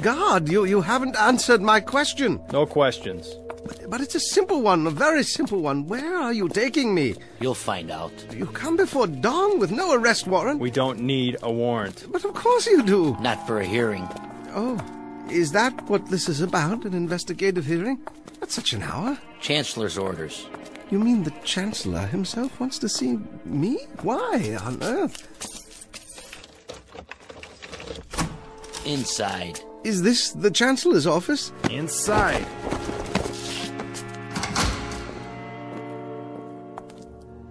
God, you haven't answered my question. No questions. But it's a simple one, a very simple one. Where are you taking me? You'll find out. You come before dawn with no arrest warrant? We don't need a warrant. But of course you do. Not for a hearing. Oh, is that what this is about, an investigative hearing? That's such an hour. Chancellor's orders. You mean the Chancellor himself wants to see me? Why on earth? Inside. Is this the Chancellor's office? Inside.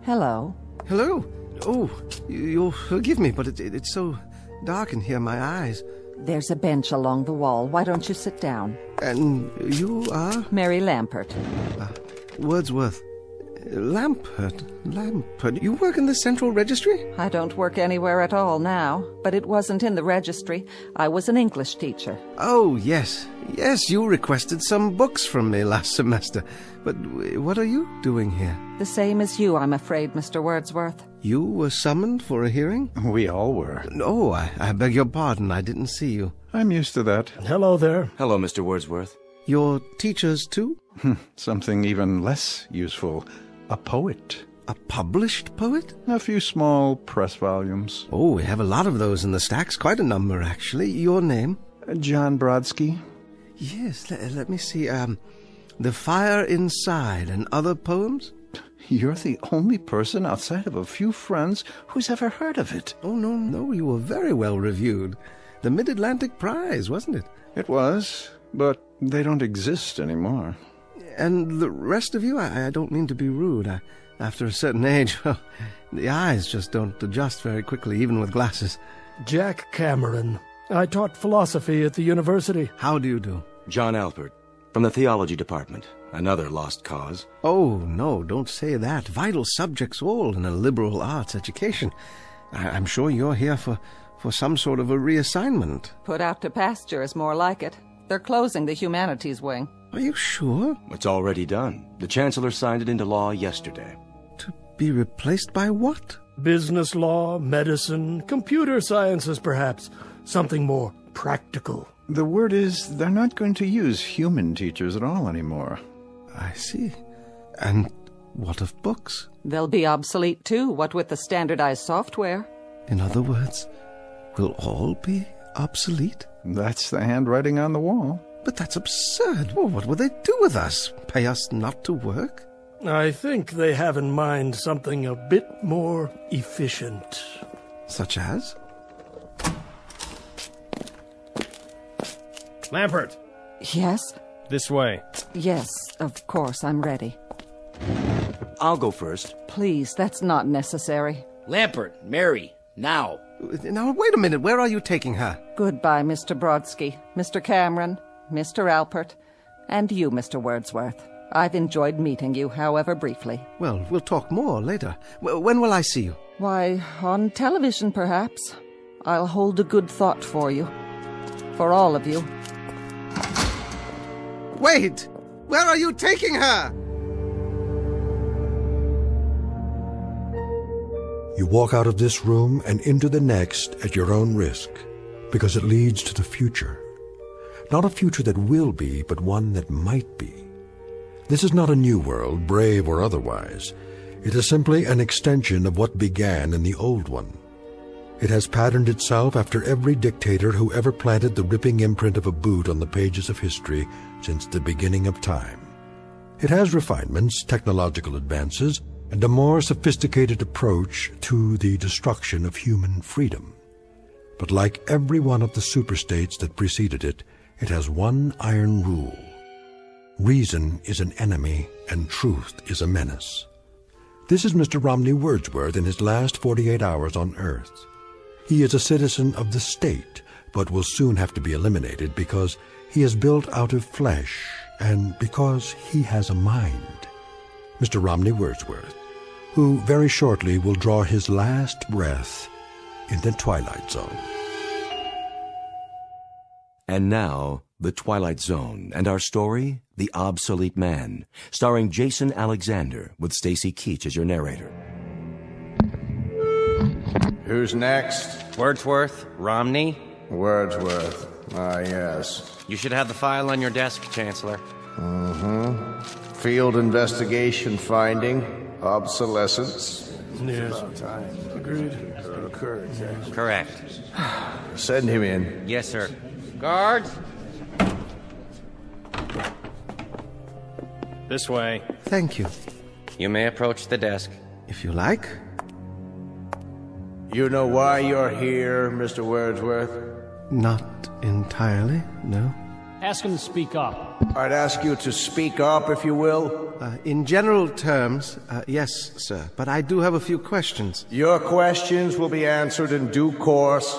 Hello. Hello. Oh, you'll forgive me, but it's so dark in here, my eyes. There's a bench along the wall. Why don't you sit down? And you are? Mary Lampert. Wordsworth. Lampert. You work in the Central Registry? I don't work anywhere at all now, but it wasn't in the registry. I was an English teacher. Oh, yes. Yes, you requested some books from me last semester. But what are you doing here? The same as you, I'm afraid, Mr. Wordsworth. You were summoned for a hearing? We all were. No, I beg your pardon. I didn't see you. I'm used to that. Hello there. Hello, Mr. Wordsworth. Your teachers, too? Something even less useful. A poet. A published poet? A few small press volumes. Oh, we have a lot of those in the stacks. Quite a number, actually. Your name? John Brodsky. Yes, let me see. The Fire Inside and Other Poems? You're the only person outside of a few friends who's ever heard of it. Oh, no, you were very well reviewed. The Mid-Atlantic Prize, wasn't it? It was, but they don't exist anymore. And the rest of you, I don't mean to be rude. After a certain age, well, the eyes just don't adjust very quickly, even with glasses. Jack Cameron. I taught philosophy at the university. How do you do? John Alpert, from the Theology Department. Another lost cause. Oh, no, don't say that. Vital subjects all in a liberal arts education. I'm sure you're here for some sort of a reassignment. Put out to pasture is more like it. They're closing the humanities wing. Are you sure? It's already done. The Chancellor signed it into law yesterday. To be replaced by what? Business law, medicine, computer sciences, perhaps. Something more practical. The word is they're not going to use human teachers at all anymore. I see. And what of books? They'll be obsolete too, what with the standardized software. In other words, will all be obsolete? That's the handwriting on the wall. But that's absurd. Well, what will they do with us? Pay us not to work? I think they have in mind something a bit more efficient. Such as? Lampert! Yes? This way. Yes, of course, I'm ready. I'll go first. Please, that's not necessary. Lampert, Mary, now. Now, wait a minute. Where are you taking her? Goodbye, Mr. Brodsky, Mr. Cameron, Mr. Alpert, and you, Mr. Wordsworth. I've enjoyed meeting you, however briefly. Well, we'll talk more later. When will I see you? Why, on television, perhaps. I'll hold a good thought for you. For all of you. Wait! Where are you taking her? You walk out of this room and into the next at your own risk, because it leads to the future. Not a future that will be, but one that might be. This is not a new world, brave or otherwise. It is simply an extension of what began in the old one. It has patterned itself after every dictator who ever planted the ripping imprint of a boot on the pages of history since the beginning of time. It has refinements, technological advances, and a more sophisticated approach to the destruction of human freedom. But like every one of the superstates that preceded it, it has one iron rule. Reason is an enemy and truth is a menace. This is Mr. Romney Wordsworth in his last 48 hours on Earth. He is a citizen of the state, but will soon have to be eliminated because he is built out of flesh and because he has a mind. Mr. Romney Wordsworth, who very shortly will draw his last breath in the Twilight Zone. And now, The Twilight Zone, and our story, The Obsolete Man, starring Jason Alexander, with Stacy Keach as your narrator. Who's next? Wordsworth? Romney? Wordsworth. Ah, yes. You should have the file on your desk, Chancellor. Field investigation finding. Obsolescence. Yes. Agreed. Correct. Send him in. Yes, sir. Guards! This way. Thank you. You may approach the desk. If you like. You know why you're here, Mr. Wordsworth? Not entirely, no. Ask him to speak up. I'd ask you to speak up, if you will. In general terms, yes, sir. But I do have a few questions. Your questions will be answered in due course.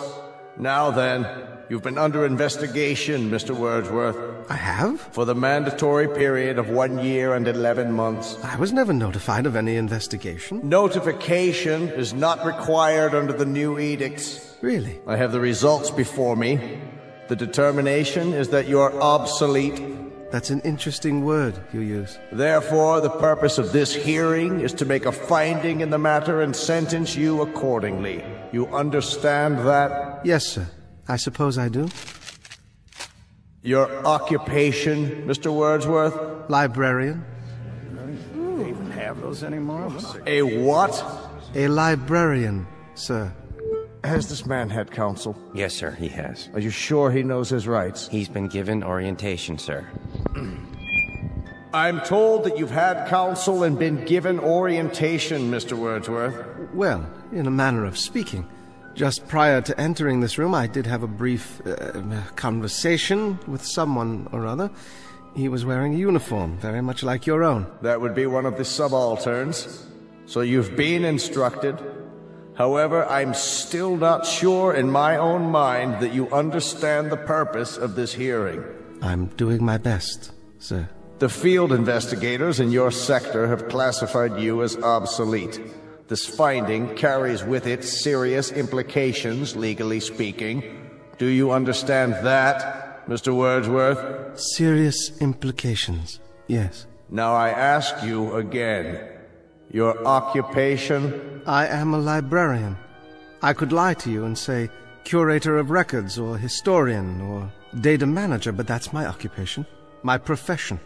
Now then, you've been under investigation, Mr. Wordsworth. I have? For the mandatory period of 1 year and 11 months. I was never notified of any investigation. Notification is not required under the new edicts. Really? I have the results before me. The determination is that you're obsolete. That's an interesting word you use. Therefore, the purpose of this hearing is to make a finding in the matter and sentence you accordingly. You understand that? Yes, sir. I suppose I do. Your occupation, Mr. Wordsworth? Librarian. They even have those anymore? A what? A librarian, sir. Has this man had counsel? Yes, sir, he has. Are you sure he knows his rights? He's been given orientation, sir. I'm told that you've had counsel and been given orientation, Mr. Wordsworth. Well, in a manner of speaking. Just prior to entering this room, I did have a brief conversation with someone or other. He was wearing a uniform, very much like your own. That would be one of the subalterns. So you've been instructed. However, I'm still not sure in my own mind that you understand the purpose of this hearing. I'm doing my best, sir. The field investigators in your sector have classified you as obsolete. This finding carries with it serious implications, legally speaking. Do you understand that, Mr. Wordsworth? Serious implications, yes. Now I ask you again. Your occupation? I am a librarian. I could lie to you and say curator of records or historian or data manager, but that's my occupation, my profession.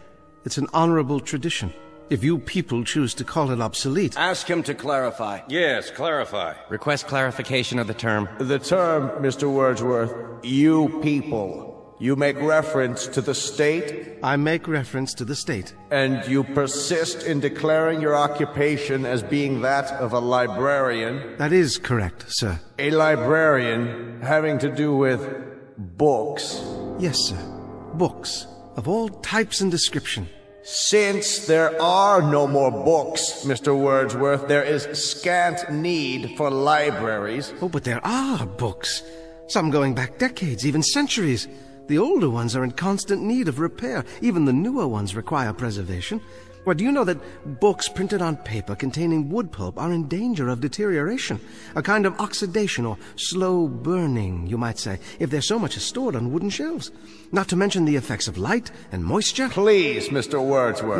It's an honorable tradition. If you people choose to call it obsolete... Ask him to clarify. Yes, clarify. Request clarification of the term. The term, Mr. Wordsworth, you people. You make reference to the state? I make reference to the state. And you persist in declaring your occupation as being that of a librarian? That is correct, sir. A librarian having to do with books? Yes, sir. Books of all types and description. Since there are no more books, Mr. Wordsworth, there is scant need for libraries. Oh, but there are books. Some going back decades, even centuries. The older ones are in constant need of repair. Even the newer ones require preservation. Well, do you know that books printed on paper containing wood pulp are in danger of deterioration? A kind of oxidation or slow burning, you might say, if there's so much is stored on wooden shelves. Not to mention the effects of light and moisture. Please, Mr. Wordsworth.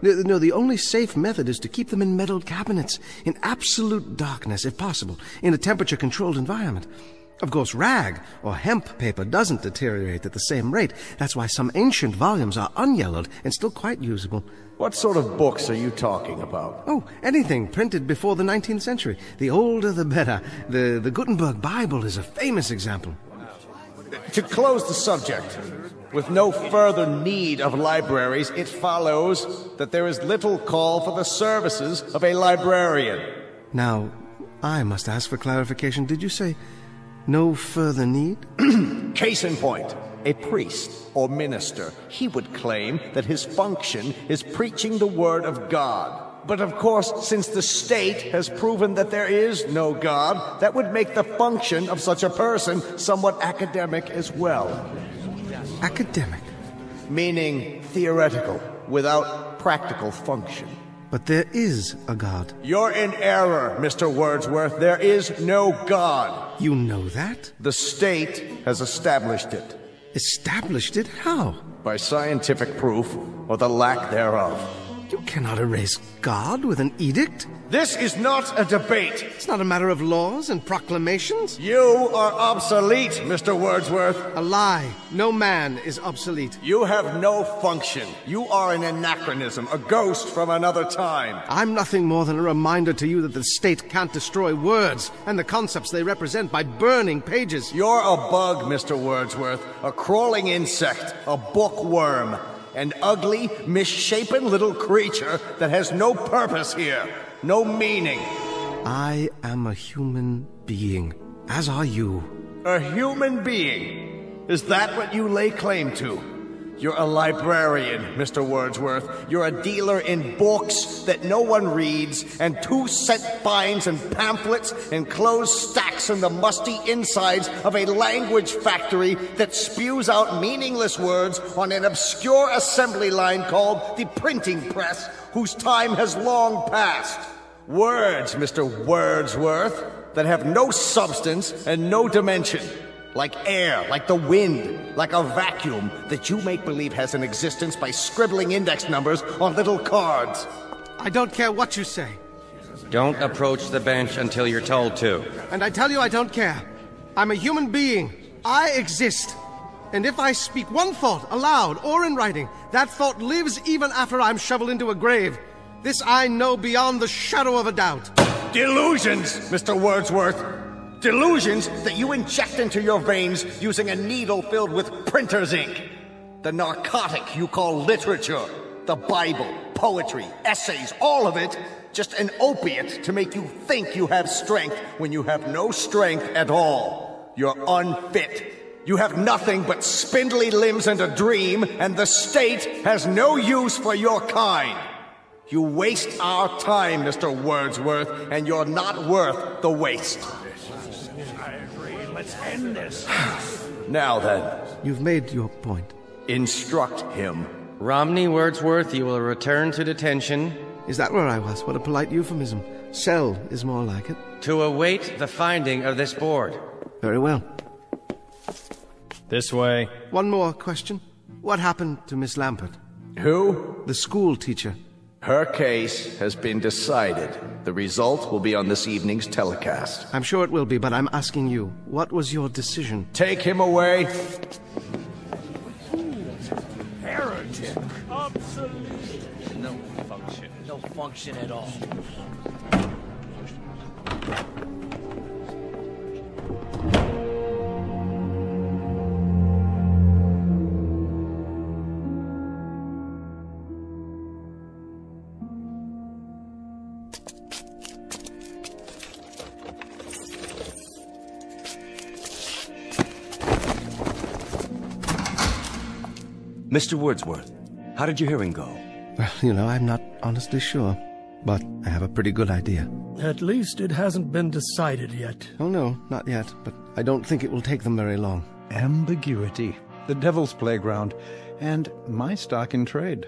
No, the only safe method is to keep them in metal cabinets, in absolute darkness, if possible, in a temperature-controlled environment. Of course, rag or hemp paper doesn't deteriorate at the same rate. That's why some ancient volumes are unyellowed and still quite usable. What sort of books are you talking about? Oh, anything printed before the 19th century. The older, the better. The Gutenberg Bible is a famous example. To close the subject, with no further need of libraries, it follows that there is little call for the services of a librarian. Now, I must ask for clarification. Did you say no further need? Case in point, a priest or minister, he would claim that his function is preaching the word of God. But of course, since the state has proven that there is no God, that would make the function of such a person somewhat academic as well. Academic? Meaning theoretical, without practical function. But there is a God. You're in error, Mr. Wordsworth. There is no God. You know that? The state has established it. Established it? How? By scientific proof, or the lack thereof. You cannot erase God with an edict. This is not a debate. It's not a matter of laws and proclamations. You are obsolete, Mr. Wordsworth. A lie. No man is obsolete. You have no function. You are an anachronism, a ghost from another time. I'm nothing more than a reminder to you that the state can't destroy words and the concepts they represent by burning pages. You're a bug, Mr. Wordsworth, a crawling insect, a bookworm, an ugly, misshapen little creature that has no purpose here, no meaning. I am a human being, as are you. A human being? Is that what you lay claim to? You're a librarian, Mr. Wordsworth. You're a dealer in books that no one reads, and 2-cent fines and pamphlets, and closed stacks in the musty insides of a language factory that spews out meaningless words on an obscure assembly line called the printing press, whose time has long passed. Words, Mr. Wordsworth, that have no substance and no dimension. Like air, like the wind, like a vacuum that you make believe has an existence by scribbling index numbers on little cards. I don't care what you say. Don't approach the bench until you're told to. And I tell you I don't care. I'm a human being. I exist. And if I speak one thought aloud or in writing, that thought lives even after I'm shoveled into a grave. This I know beyond the shadow of a doubt. Delusions, Mr. Wordsworth. Delusions that you inject into your veins using a needle filled with printer's ink. The narcotic you call literature, the Bible, poetry, essays, all of it, just an opiate to make you think you have strength when you have no strength at all. You're unfit. You have nothing but spindly limbs and a dream, and the state has no use for your kind. You waste our time, Mr. Wordsworth, and you're not worth the waste. Let's end this. Now then. You've made your point. Instruct him. Romney Wordsworth, you will return to detention. Is that where I was? What a polite euphemism. Cell is more like it. To await the finding of this board. Very well. This way. One more question. What happened to Miss Lampert? Who? The school teacher. Her case has been decided. The result will be on this evening's telecast. I'm sure it will be, but I'm asking you, what was your decision? Take him away. Heretic. Obsolete. No function. No function at all. Mr. Wordsworth, how did your hearing go? Well, I'm not honestly sure, but I have a pretty good idea. At least it hasn't been decided yet. Oh, no, not yet, but I don't think it will take them very long. Ambiguity, the devil's playground, and my stock in trade.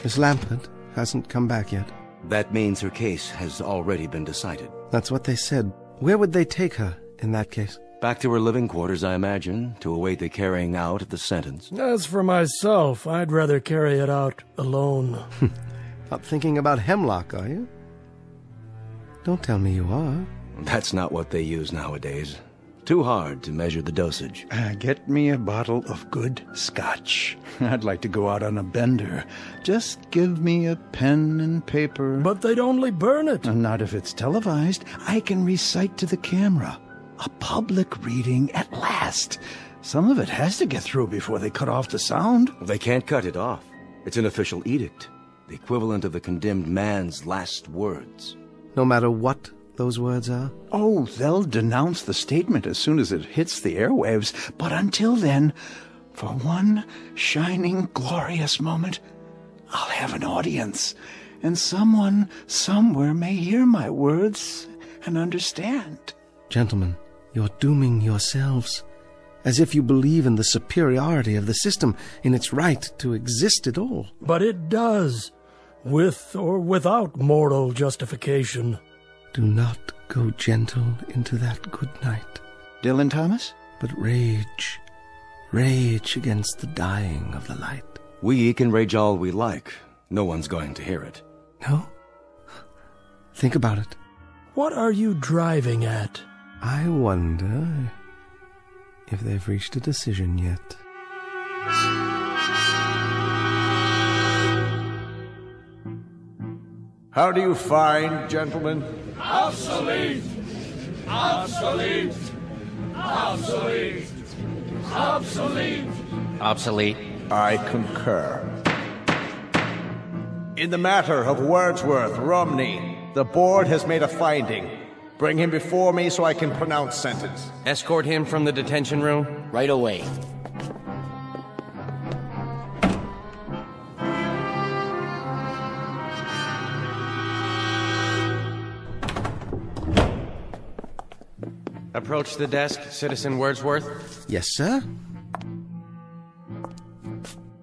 Miss Lampert hasn't come back yet. That means her case has already been decided. That's what they said. Where would they take her in that case? Back to her living quarters, I imagine, to await the carrying out of the sentence. As for myself, I'd rather carry it out alone. Not thinking about hemlock, are you? Don't tell me you are. That's not what they use nowadays. Too hard to measure the dosage. Get me a bottle of good scotch. I'd like to go out on a bender. Just give me a pen and paper. But they'd only burn it. Not if it's televised. I can recite to the camera. A public reading at last. Some of it has to get through before they cut off the sound. They can't cut it off. It's an official edict. The equivalent of the condemned man's last words. No matter what those words are? Oh, they'll denounce the statement as soon as it hits the airwaves. But until then, for one shining, glorious moment, I'll have an audience. And someone somewhere may hear my words and understand. Gentlemen, you're dooming yourselves. As if you believe in the superiority of the system, in its right to exist at all. But it does, with or without moral justification. Do not go gentle into that good night. Dylan Thomas? But rage. Rage against the dying of the light. We can rage all we like, No one's going to hear it. No? Think about it. What are you driving at? I wonder if they've reached a decision yet. How do you find, gentlemen? Obsolete! Obsolete! Obsolete! Obsolete! Obsolete. I concur. In the matter of Wordsworth Romney, the board has made a finding. Bring him before me so I can pronounce sentence. Escort him from the detention room. Right away. Approach the desk, Citizen Wordsworth. Yes, sir?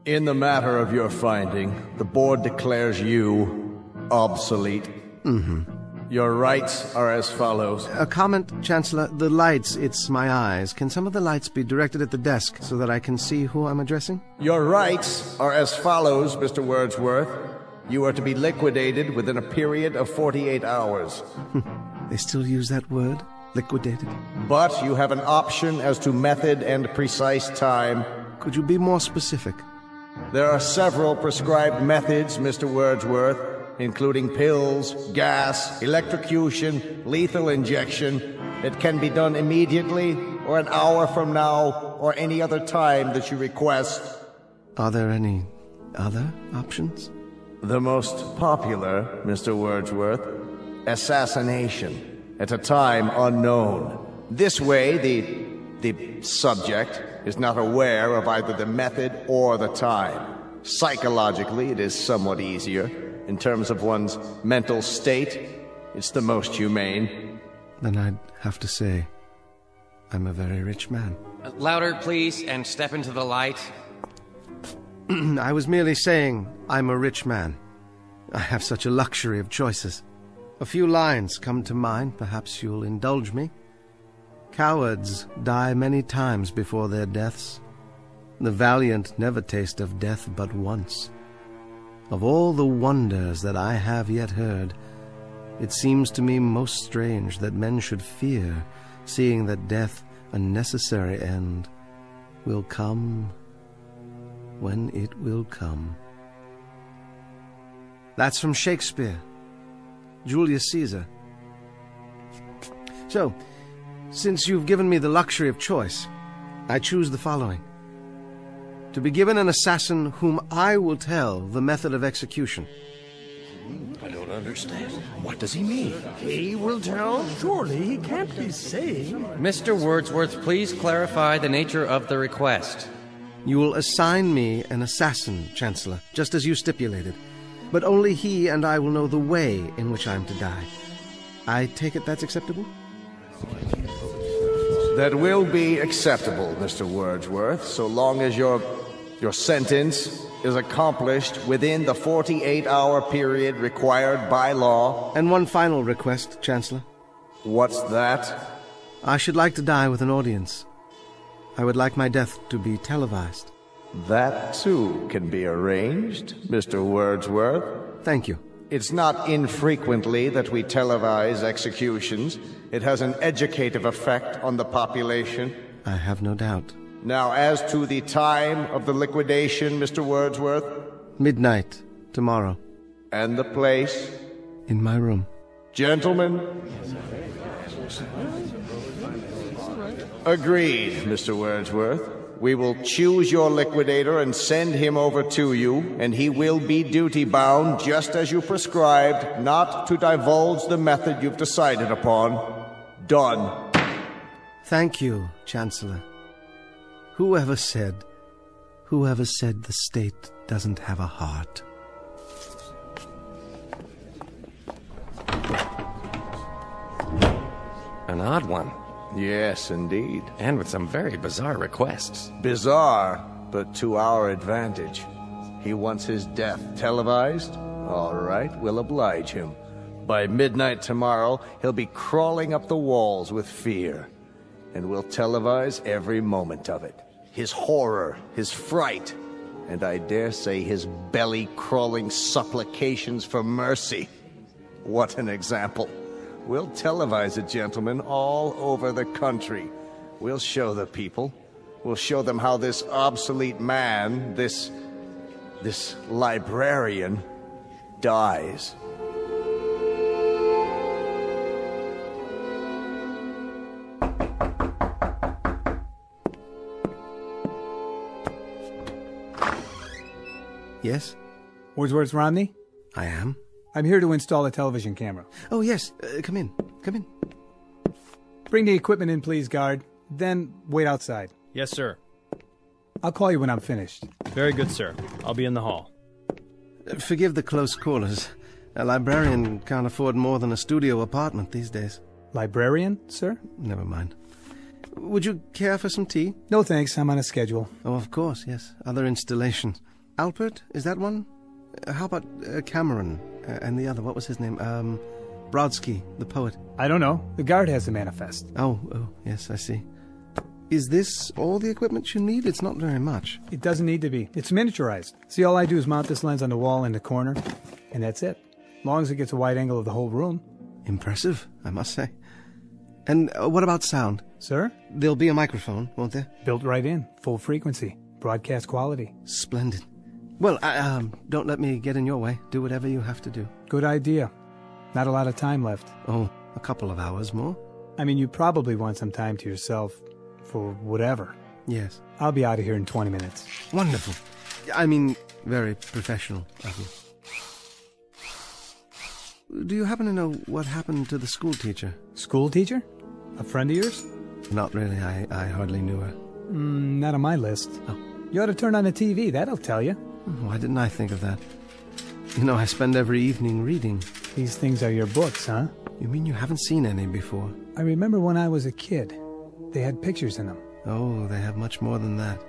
In the matter of your finding, the board declares you obsolete. Mm-hmm. Your rights are as follows. A comment, Chancellor. The lights, it's my eyes. Can some of the lights be directed at the desk so that I can see who I'm addressing? Your rights are as follows, Mr. Wordsworth. You are to be liquidated within a period of 48 hours. They still use that word? Liquidated? But you have an option as to method and precise time. Could you be more specific? There are several prescribed methods, Mr. Wordsworth, including pills, gas, electrocution, lethal injection. It can be done immediately, or an hour from now, or any other time that you request. Are there any other options? The most popular, Mr. Wordsworth, assassination, at a time unknown. This way, the subject is not aware of either the method or the time. Psychologically, it is somewhat easier. In terms of one's mental state, it's the most humane. Then I'd have to say, I'm a very rich man. Louder, please, and step into the light. I was merely saying I'm a rich man. I have such a luxury of choices. A few lines come to mind, perhaps you'll indulge me. Cowards die many times before their deaths. The valiant never taste of death but once. Of all the wonders that I have yet heard, it seems to me most strange that men should fear, seeing that death, a necessary end, will come when it will come. That's from Shakespeare. Julius Caesar. So, since you've given me the luxury of choice, I choose the following. To be given an assassin whom I will tell the method of execution. I don't understand. What does he mean? He will tell? Surely he can't be saying. Mr. Wordsworth, please clarify the nature of the request. You will assign me an assassin, Chancellor, just as you stipulated. But only he and I will know the way in which I am to die. I take it that's acceptable? That will be acceptable, Mr. Wordsworth, so long as your sentence is accomplished within the 48-hour period required by law. And one final request, Chancellor. What's that? I should like to die with an audience. I would like my death to be televised. That, too, can be arranged, Mr. Wordsworth. Thank you. It's not infrequently that we televise executions. It has an educative effect on the population. I have no doubt. Now, as to the time of the liquidation, Mr. Wordsworth? Midnight, tomorrow. And the place? In my room. Gentlemen? Agreed, Mr. Wordsworth. We will choose your liquidator and send him over to you, and he will be duty-bound, just as you prescribed, not to divulge the method you've decided upon. Done. Thank you, Chancellor. Whoever said the state doesn't have a heart? An odd one. Yes, indeed. And with some very bizarre requests. Bizarre, but to our advantage. He wants his death televised? All right, we'll oblige him. By midnight tomorrow, he'll be crawling up the walls with fear. And we'll televise every moment of it. His horror, his fright. and I dare say his belly-crawling supplications for mercy. What an example. We'll televise it, gentlemen, all over the country. We'll show the people. We'll show them how this obsolete man, this librarian, dies. Yes? Wordsworth Romney? I am. I'm here to install a television camera. Oh, yes. Come in. Come in. Bring the equipment in, please, guard. Then wait outside. Yes, sir. I'll call you when I'm finished. Very good, sir. I'll be in the hall. Forgive the close quarters. A librarian can't afford more than a studio apartment these days. Librarian, sir? Never mind. Would you care for some tea? No, thanks. I'm on a schedule. Oh, of course, yes. Other installations. Alpert, is that one? How about Cameron? And the other, what was his name? Brodsky, the poet. I don't know. The guard has the manifest. Oh, yes, I see. Is this all the equipment you need? It's not very much. It doesn't need to be. It's miniaturized. See, all I do is mount this lens on the wall in the corner, and that's it. As long as it gets a wide angle of the whole room. Impressive, I must say. And what about sound? Sir? There'll be a microphone, won't there? Built right in. Full frequency. Broadcast quality. Splendid. Well, don't let me get in your way. Do whatever you have to do. Good idea. Not a lot of time left. Oh, a couple of hours more? I mean, you probably want some time to yourself for whatever. Yes. I'll be out of here in 20 minutes. Wonderful. I mean, very professional of you. Do you happen to know what happened to the school teacher? School teacher? A friend of yours? Not really. I hardly knew her. Not on my list. Oh. You ought to turn on the TV. That'll tell you. Why didn't I think of that? You know, I spend every evening reading. These things are your books, huh? You mean you haven't seen any before? I remember when I was a kid. They had pictures in them. Oh, they have much more than that.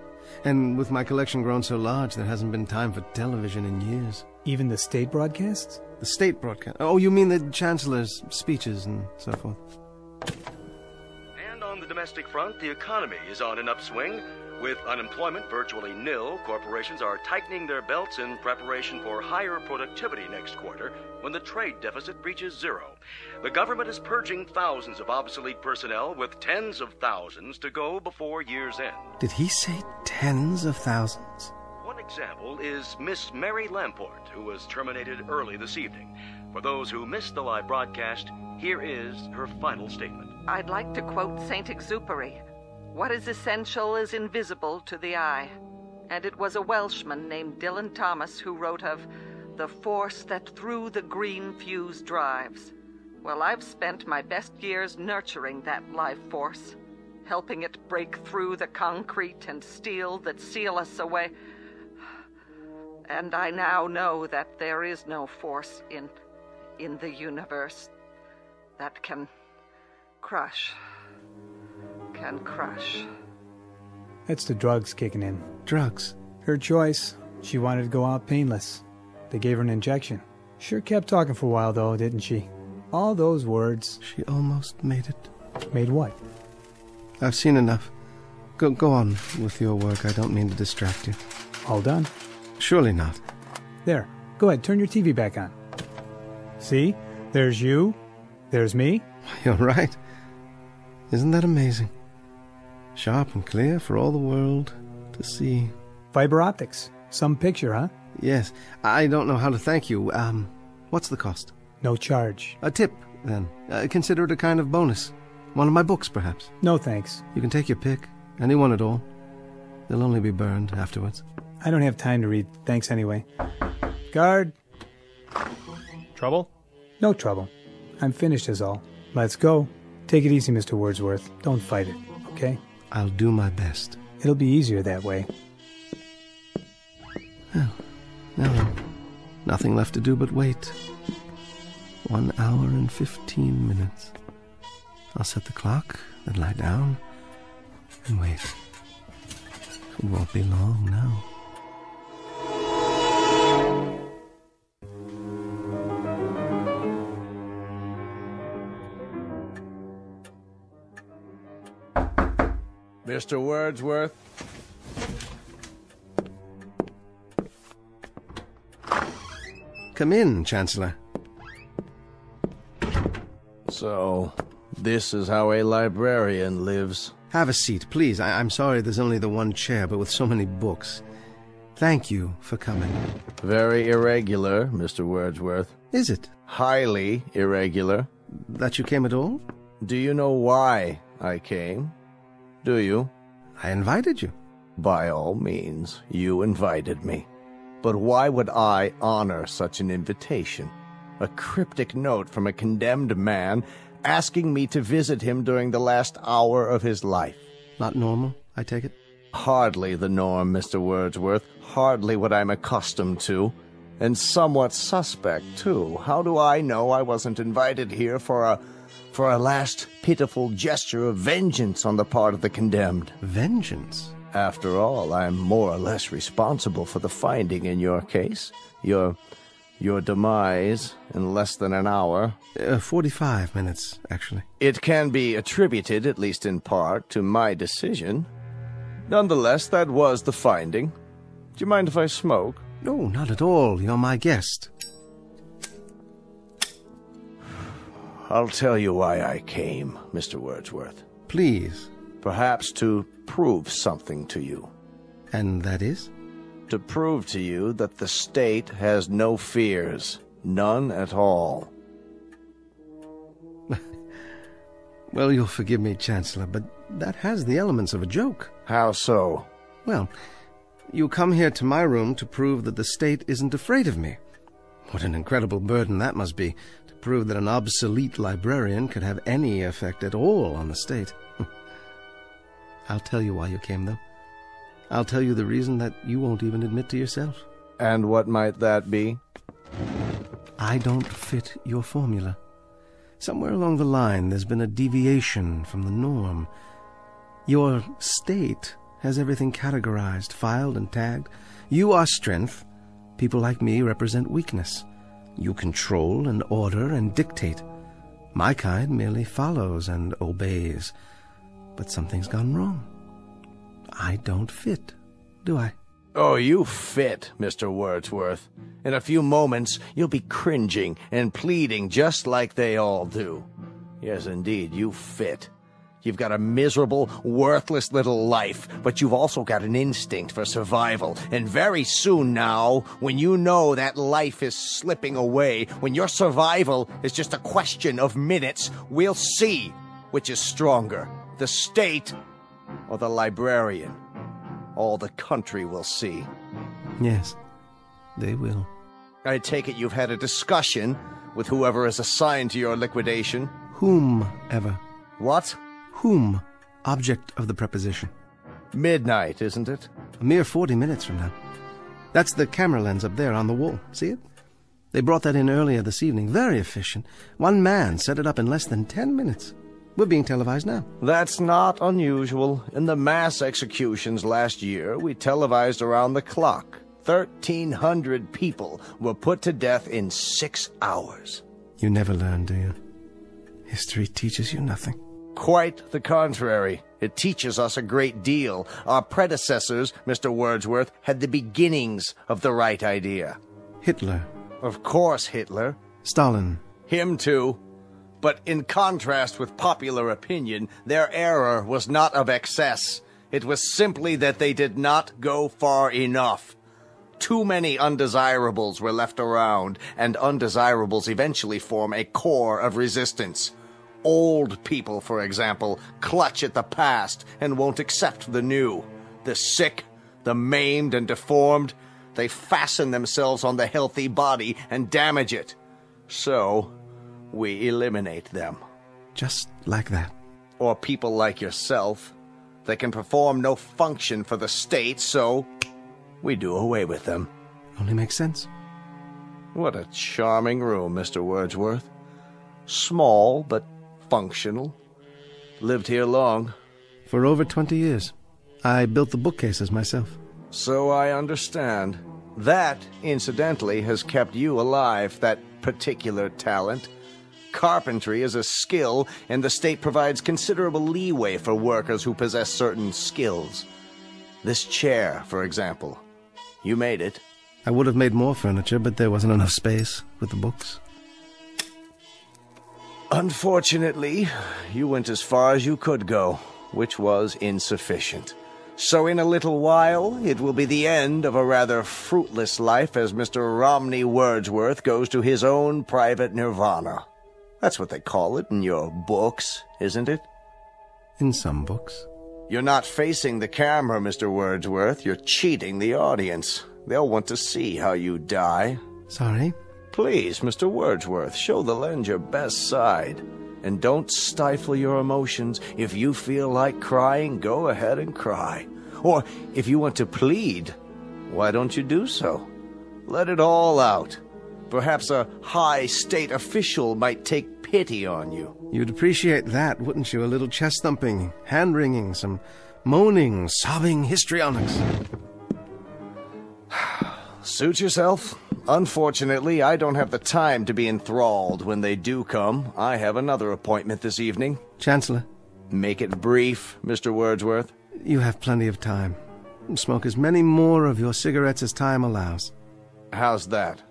And with my collection grown so large, there hasn't been time for television in years. Even the state broadcasts? The state broadcast? Oh, you mean the chancellor's speeches and so forth. And on the domestic front, the economy is on an upswing. With unemployment virtually nil, corporations are tightening their belts in preparation for higher productivity next quarter when the trade deficit reaches zero. The government is purging thousands of obsolete personnel with tens of thousands to go before year's end. Did he say tens of thousands? One example is Miss Mary Lamport, who was terminated early this evening. For those who missed the live broadcast, here is her final statement. I'd like to quote Saint Exupery. What is essential is invisible to the eye. And it was a Welshman named Dylan Thomas who wrote of the force that through the green fuse drives. Well, I've spent my best years nurturing that life force, helping it break through the concrete and steel that seal us away. And I now know that there is no force in the universe that can crush. That's the drugs kicking in. Drugs? Her choice. She wanted to go out painless. They gave her an injection. Sure kept talking for a while, though, didn't she? All those words. She almost made it. Made what? I've seen enough. Go on with your work. I don't mean to distract you. All done? Surely not. There. Go ahead, turn your TV back on. See? There's you. There's me. You're right. Isn't that amazing? Sharp and clear for all the world to see. Fiber optics. Some picture, huh? Yes. I don't know how to thank you. What's the cost? No charge. A tip, then. Consider it a kind of bonus. One of my books, perhaps. No, thanks. You can take your pick. Any one at all. They'll only be burned afterwards. I don't have time to read. Thanks anyway. Guard. Trouble? No trouble. I'm finished is all. Let's go. Take it easy, Mr. Wordsworth. Don't fight it, okay? I'll do my best. It'll be easier that way. Well, now then, nothing left to do but wait. 1 hour and 15 minutes. I'll set the clock, then lie down, and wait. It won't be long now. Mr. Wordsworth? Come in, Chancellor. So, this is how a librarian lives. Have a seat, please. I'm sorry there's only the one chair, but with so many books. Thank you for coming. Very irregular, Mr. Wordsworth. Is it? Highly irregular. That you came at all? Do you know why I came? Do you? I invited you. By all means, you invited me. But why would I honor such an invitation? A cryptic note from a condemned man asking me to visit him during the last hour of his life. Not normal, I take it? Hardly the norm, Mr. Wordsworth. Hardly what I'm accustomed to. And somewhat suspect, too. How do I know I wasn't invited here for a last pitiful gesture of vengeance on the part of the condemned? Vengeance? After all, I'm more or less responsible for the finding in your case. Your demise in less than an hour. 45 minutes, actually. It can be attributed, at least in part, to my decision. Nonetheless, that was the finding. Do you mind if I smoke? No, not at all. You're my guest. I'll tell you why I came, Mr. Wordsworth. Please. Perhaps to prove something to you. And that is? To prove to you that the state has no fears. None at all. Well, you'll forgive me, Chancellor, but that has the elements of a joke. How so? Well, you come here to my room to prove that the state isn't afraid of me. What an incredible burden that must be, to prove that an obsolete librarian could have any effect at all on the state. I'll tell you why you came, though. I'll tell you the reason that you won't even admit to yourself. And what might that be? I don't fit your formula. Somewhere along the line, there's been a deviation from the norm. Your state has everything categorized, filed, and tagged. You are strength. People like me represent weakness. You control and order and dictate. My kind merely follows and obeys. But something's gone wrong. I don't fit, do I? Oh, you fit, Mr. Wordsworth. In a few moments, you'll be cringing and pleading just like they all do. Yes, indeed, you fit. You've got a miserable, worthless little life, but you've also got an instinct for survival. And very soon now, when you know that life is slipping away, when your survival is just a question of minutes, we'll see which is stronger, the state or the librarian. All the country will see. Yes, they will. I take it you've had a discussion with whoever is assigned to your liquidation. Whomever. What? Whom, object of the preposition. Midnight, isn't it? A mere 40 minutes from now. That's the camera lens up there on the wall. See it? They brought that in earlier this evening. Very efficient. One man set it up in less than 10 minutes. We're being televised now. That's not unusual. In the mass executions last year, we televised around the clock. 1,300 people were put to death in 6 hours. You never learn, do you? History teaches you nothing. Quite the contrary. It teaches us a great deal. Our predecessors, Mr. Wordsworth, had the beginnings of the right idea. Hitler. Of course Hitler. Stalin. Him too. But in contrast with popular opinion, their error was not of excess. It was simply that they did not go far enough. Too many undesirables were left around, and undesirables eventually form a core of resistance. Old people, for example, clutch at the past and won't accept the new. The sick, the maimed and deformed, they fasten themselves on the healthy body and damage it. So we eliminate them. Just like that. Or people like yourself. They can perform no function for the state, so we do away with them. Only makes sense. What a charming room, Mr. Wordsworth. Small, but functional. Lived here long? For over 20 years. I built the bookcases myself. So I understand. That, incidentally, has kept you alive, that particular talent. Carpentry is a skill, and the state provides considerable leeway for workers who possess certain skills. This chair, for example. You made it. I would have made more furniture, but there wasn't enough space with the books. Unfortunately, you went as far as you could go, which was insufficient. So in a little while, it will be the end of a rather fruitless life as Mr. Romney Wordsworth goes to his own private nirvana. That's what they call it in your books, isn't it? In some books. You're not facing the camera, Mr. Wordsworth. You're cheating the audience. They'll want to see how you die. Sorry? Please, Mr. Wordsworth, show the lens your best side. And don't stifle your emotions. If you feel like crying, go ahead and cry. Or if you want to plead, why don't you do so? Let it all out. Perhaps a high state official might take pity on you. You'd appreciate that, wouldn't you? A little chest-thumping, hand-wringing, some moaning, sobbing histrionics. Suit yourself. Unfortunately, I don't have the time to be enthralled when they do come. I have another appointment this evening. Chancellor. Make it brief, Mr. Wordsworth. You have plenty of time. Smoke as many more of your cigarettes as time allows. How's that?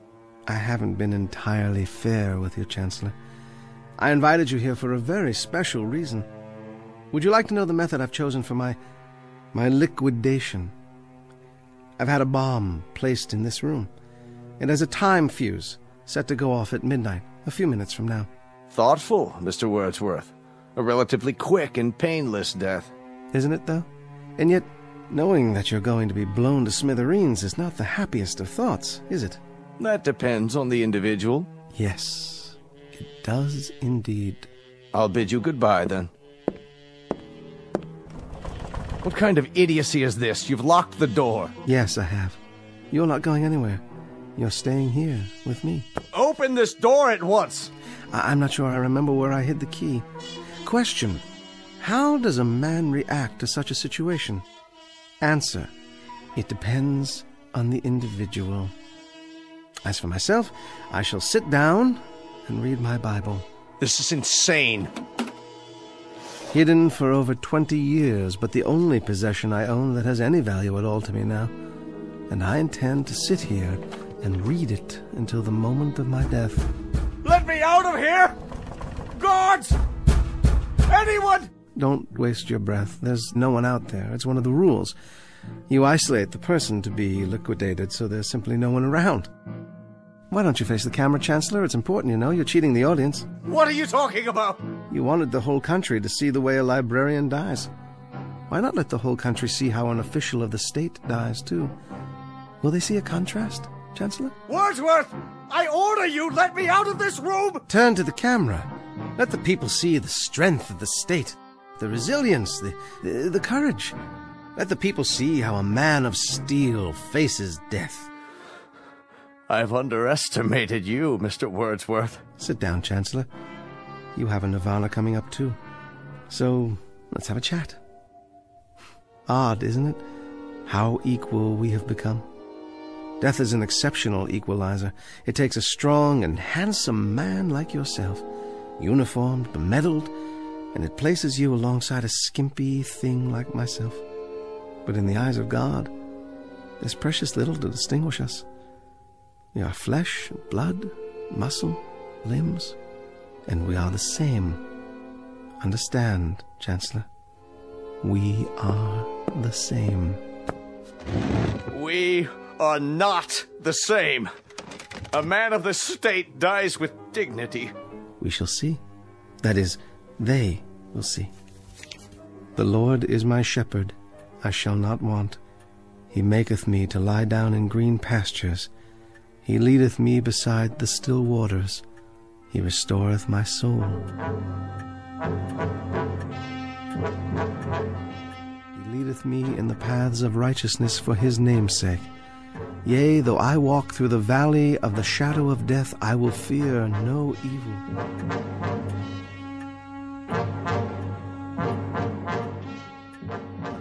I haven't been entirely fair with you, Chancellor. I invited you here for a very special reason. Would you like to know the method I've chosen for my liquidation? I've had a bomb placed in this room. It has a time fuse set to go off at midnight, a few minutes from now. Thoughtful, Mr. Wordsworth. A relatively quick and painless death. Isn't it, though? And yet, knowing that you're going to be blown to smithereens is not the happiest of thoughts, is it? That depends on the individual. Yes, it does indeed. I'll bid you goodbye, then. What kind of idiocy is this? You've locked the door. Yes, I have. You're not going anywhere. You're staying here with me. Open this door at once! I'm not sure I remember where I hid the key. Question: how does a man react to such a situation? Answer: it depends on the individual. As for myself, I shall sit down and read my Bible. This is insane. Hidden for over 20 years, but the only possession I own that has any value at all to me now. And I intend to sit here and read it until the moment of my death. Let me out of here! Guards! Anyone! Don't waste your breath. There's no one out there. It's one of the rules. You isolate the person to be liquidated, so there's simply no one around. Why don't you face the camera, Chancellor? It's important, you know. You're cheating the audience. What are you talking about? You wanted the whole country to see the way a librarian dies. Why not let the whole country see how an official of the state dies, too? Will they see a contrast, Chancellor? Wordsworth! I order you, let me out of this room! Turn to the camera. Let the people see the strength of the state, the resilience, the courage. Let the people see how a man of steel faces death. I've underestimated you, Mr. Wordsworth. Sit down, Chancellor. You have a nirvana coming up, too. So, let's have a chat. Odd, isn't it? How equal we have become. Death is an exceptional equalizer. It takes a strong and handsome man like yourself, uniformed, bemedaled, and it places you alongside a skimpy thing like myself. But in the eyes of God, there's precious little to distinguish us. We are flesh, blood, muscle, limbs, and we are the same. Understand, Chancellor? We are the same. We are not the same. A man of the state dies with dignity. We shall see. That is, they will see. The Lord is my shepherd, I shall not want. He maketh me to lie down in green pastures. He leadeth me beside the still waters. He restoreth my soul. He leadeth me in the paths of righteousness for his name's sake. Yea, though I walk through the valley of the shadow of death, I will fear no evil.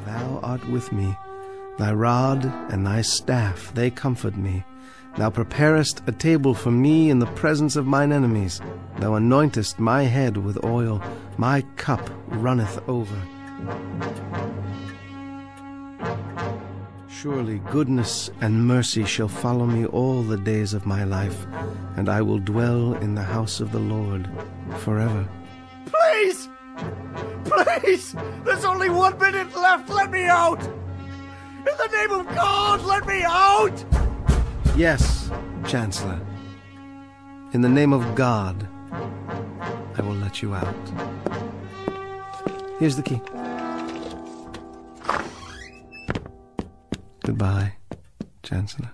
Thou art with me. Thy rod and thy staff, they comfort me. Thou preparest a table for me in the presence of mine enemies. Thou anointest my head with oil. My cup runneth over. Surely goodness and mercy shall follow me all the days of my life, and I will dwell in the house of the Lord forever. Please! Please! There's only 1 minute left! Let me out! In the name of God, let me out! Yes, Chancellor. In the name of God, I will let you out. Here's the key. Goodbye, Chancellor.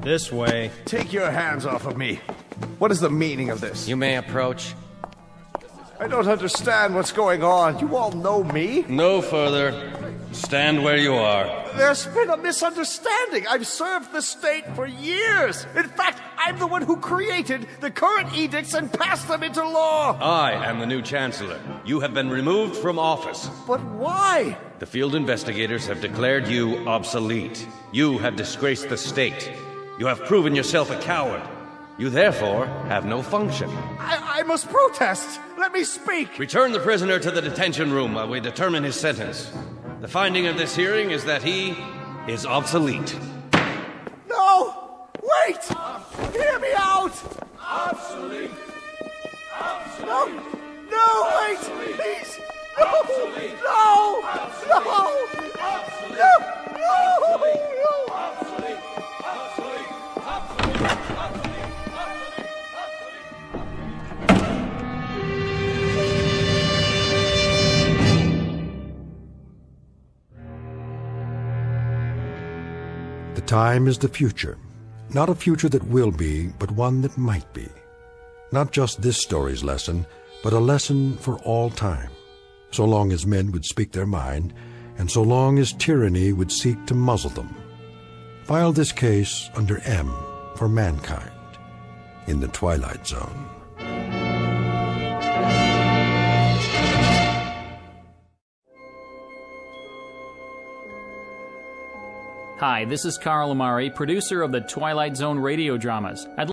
This way. Take your hands off of me. What is the meaning of this? You may approach. I don't understand what's going on. You all know me? No further. Stand where you are. There's been a misunderstanding. I've served the state for years. In fact, I'm the one who created the current edicts and passed them into law. I am the new Chancellor. You have been removed from office. But why? The field investigators have declared you obsolete. You have disgraced the state. You have proven yourself a coward. You therefore have no function. I must protest. Let me speak. Return the prisoner to the detention room while we determine his sentence. The finding of this hearing is that he is obsolete. No! Wait! Hear me out! Obsolete! Obsolete! No! No, wait! Please! No! Obsolete! No! Obsolete! No! Obsolete! No! No! No! Obsolete! Obsolete! Obsolete! Obsolete! The time is the future. Not a future that will be, but one that might be. Not just this story's lesson, but a lesson for all time. So long as men would speak their mind, and so long as tyranny would seek to muzzle them. File this case under M for mankind in the Twilight Zone. Hi, this is Carl Amari, producer of the Twilight Zone radio dramas.